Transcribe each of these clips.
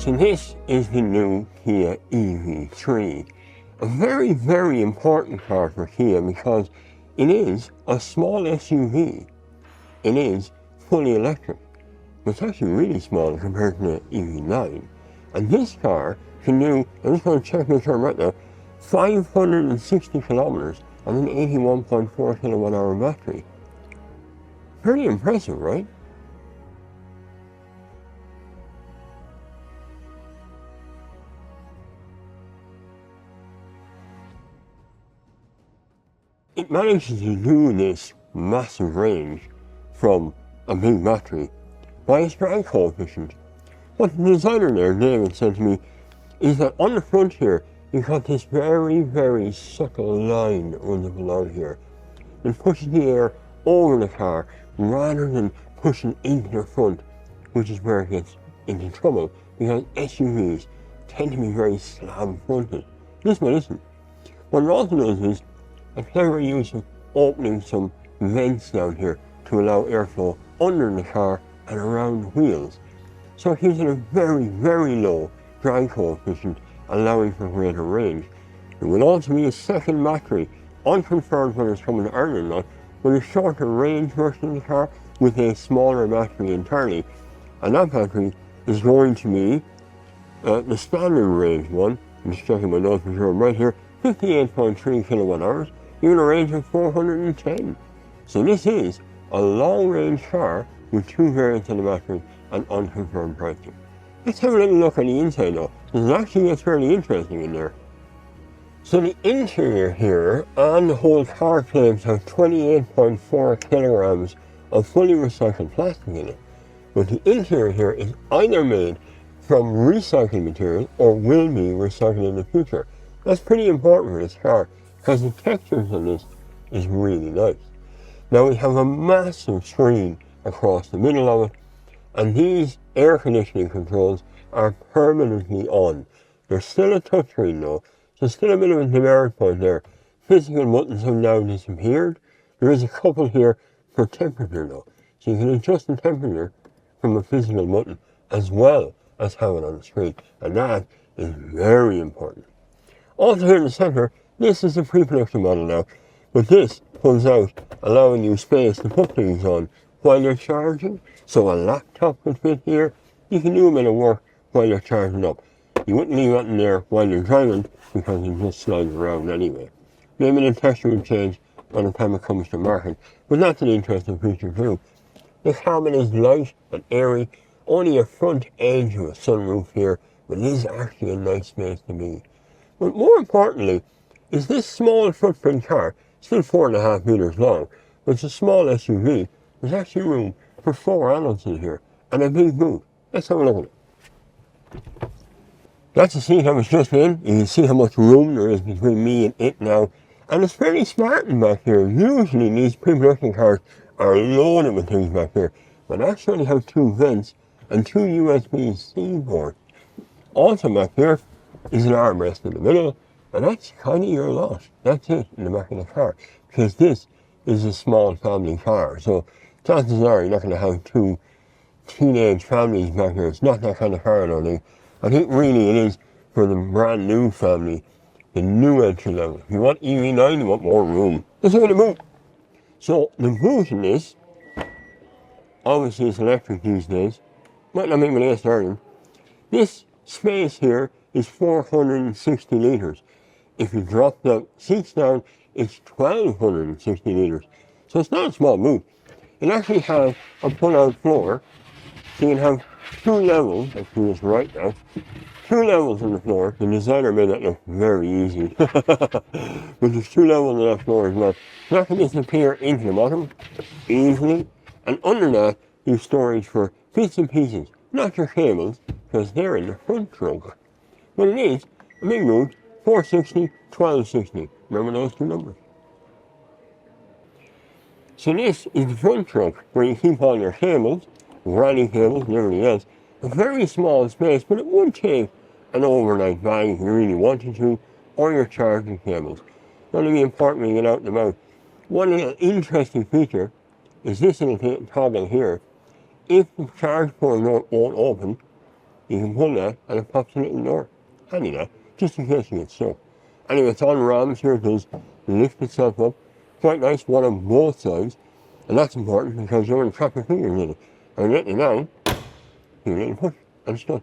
So this is the new Kia EV3. A very, very important car for Kia because it is a small SUV. It is fully electric. But it's actually really small compared to the EV9. And this car can do, I'm just going to check my term right now, 560 kilometers on an 81.4 kilowatt hour battery. Pretty impressive, right? It manages to do this massive range from a big battery by its drag coefficient. What the designer there, David, said to me is that on the front here, you've got this very, very subtle line that runs up along here. It pushes the air over the car rather than pushing into the front, which is where it gets into trouble because SUVs tend to be very slab-fronted. This one isn't. What it also does is a clever use of opening some vents down here to allow airflow under the car and around the wheels. So it gives it a very, very low drag coefficient, allowing for greater range. There will also be a second battery, unconfirmed whether it's coming to Ireland or not, with a shorter range version of the car with a smaller battery entirely. And that battery is going to be the standard range one. I'm just checking my notes for sure. Right here, 58.3 kilowatt hours. Even a range of 410. So this is a long-range car with two variants of the battery and unconfirmed pricing. Let's have a little look at the inside though, because it actually gets fairly interesting in there. So the interior here and the whole car claims to have 28.4 kilograms of fully recycled plastic in it. But the interior here is either made from recycled material or will be recycled in the future. That's pretty important for this car, because the textures on this is really nice. Now we have a massive screen across the middle of it, and these air conditioning controls are permanently on. There's still a touchscreen though, so still a bit of a demerit point there. Physical buttons have now disappeared. There is a couple here for temperature though, so you can adjust the temperature from a physical button as well as have it on the screen, and that is very important. Also here in the center, this is a pre-production model now, but this pulls out, allowing you space to put things on while you're charging. So a laptop could fit here. You can do a bit of work while you're charging up. You wouldn't leave it in there while you're driving because it just slides around anyway. Maybe the texture would change by the time it comes to market, but that's an interesting feature too. The cabin is light and airy, only a front edge of a sunroof here, but it is actually a nice space to be. But more importantly, is this small footprint car, still 4.5 meters long, but it's a small SUV. There's actually room for 4 adults in here and a big boot. Let's have a look at it. That's the seat I was just in. You can see how much room there is between me and it now. And it's fairly spartan back here. Usually these pre-production cars are loaded with things back here, but I actually have 2 vents and 2 USB-C ports. Also back here is an armrest in the middle, and that's kind of your lot. That's it in the back of the car, because this is a small family car. So chances are you're not going to have 2 teenage families back here. It's not that kind of car, I don't think. I think really it is for the brand new family, the new entry level. If you want EV9, you want more room. Let's look at the boot. So the boot in this, obviously it's electric these days. Might not make my last Ireland. This space here is 460 litres. If you drop the seats down, it's 1,260 litres. So it's not a small boot. It actually has a pull-out floor, so you can have 2 levels. Let's do this right now. 2 levels on the floor. The designer made that look very easy. But there's 2 levels on that floor as well. So that can disappear into the bottom easily. And under that, you have storage for bits and pieces, not your cables, because they're in the front trunk. But it is a big boot, 460, 1260. Remember those 2 numbers. So this is the front trunk where you keep all your cables, riding cables and everything else. A very small space, but it would take an overnight bag if you really wanted to, or your charging cables. That'll be important when you get out and about. One little interesting feature is this little toggle here. If the charge port won't open, you can pull that and it pops a little door. Handy that, just in case you get stuck. Anyway, it's on rams here, it does lift itself up. Quite nice, one on both sides. And that's important because you're going to trap your fingers in it. And let it down, you get a push, and it's done.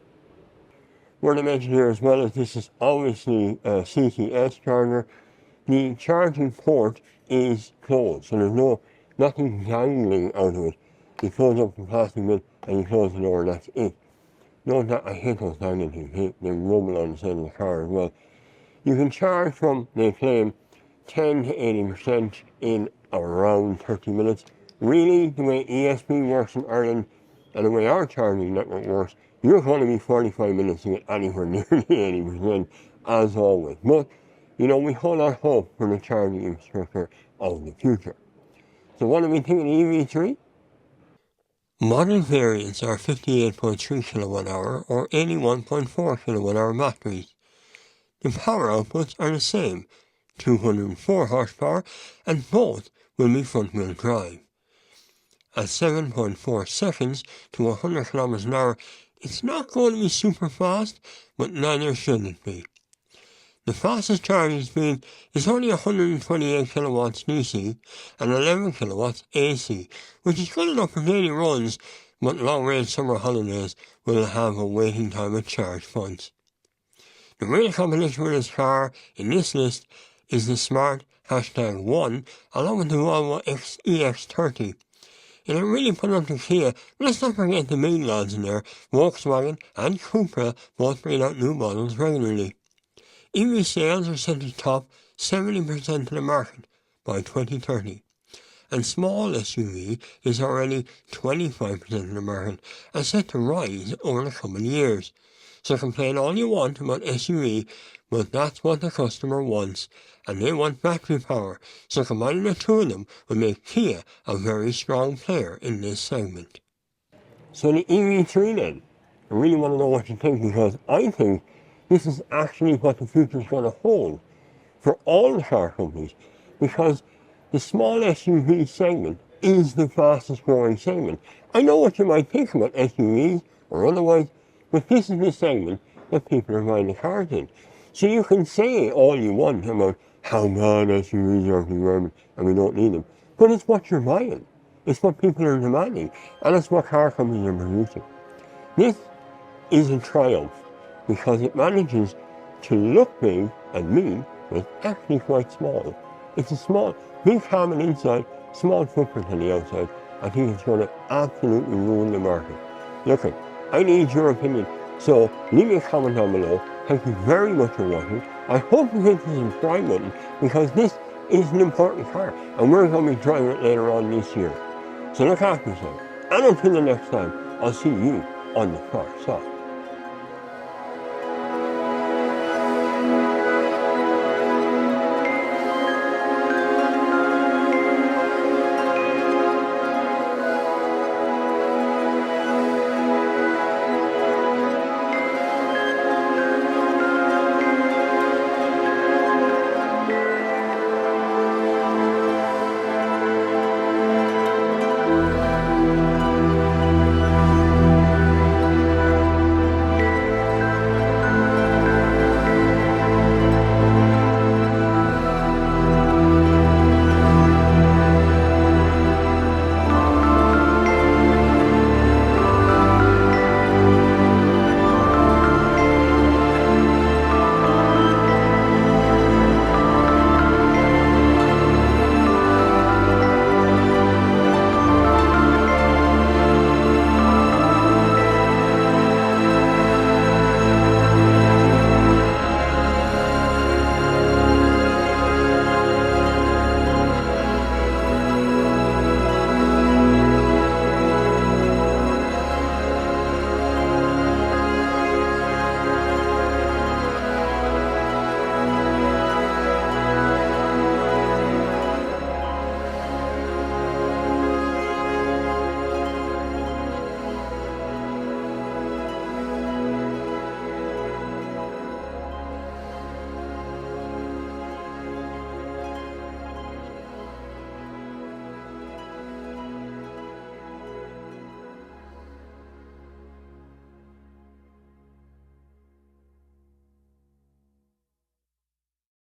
What I mentioned here as well is this is obviously a CCS charger. The charging port is closed, so there's nothing dangling out of it. You close up the plastic bit and you close the door, and that's it. Note that I hate those dangling things, they rumble on the side of the car as well. You can charge from, they claim, 10 to 80% in around 30 minutes. Really, the way ESP works in Ireland and the way our charging network works, you're going to be 45 minutes to get anywhere near the 80%, as always. But, you know, we hold our hope for the charging infrastructure of the future. So what do we think of the EV3? Modern variants are 58.3 kilowatt hour or 81.4 kilowatt hour batteries. The power outputs are the same, 204 horsepower, and both will be front-wheel drive. At 7.4 seconds to 100 kilometers an hour, it's not going to be super fast, but neither should it be. The fastest charging speed is only 128 kilowatts DC and 11 kilowatts AC, which is good enough for daily runs, but long-range summer holidays will have a waiting time at charge points. The real competition with this car in this list is the smart #1 along with the Volvo EX30. And it really put up to Kia. Let's not forget the main lads in there, Volkswagen and Cupra both bring out new models regularly. EV sales are set to top 70% of the market by 2030, and small SUV is already 25% of the market and set to rise over the coming years. So complain all you want about SUV, but that's what the customer wants, and they want battery power, so combining the two of them will make Kia a very strong player in this segment. So the EV3 then, I really want to know what you think, because I think this is actually what the future is going to hold for all the car companies, because the small SUV segment is the fastest growing segment. I know what you might think about SUVs or otherwise, but this is the segment that people are buying the cars in. So you can say all you want about how bad SUVs are for the environment and we don't need them, but it's what you're buying. It's what people are demanding, and it's what car companies are producing. This is a triumph because it manages to look big and mean, but it's actually quite small. It's a small, big cabin inside, small footprint on the outside. I think it's going to absolutely ruin the market. Look, I need your opinion, so leave me a comment down below. Thank you very much for watching. I hope you hit the subscribe button because this is an important car and we're going to be driving it later on this year. So look after yourself. And until the next time, I'll see you on the far side.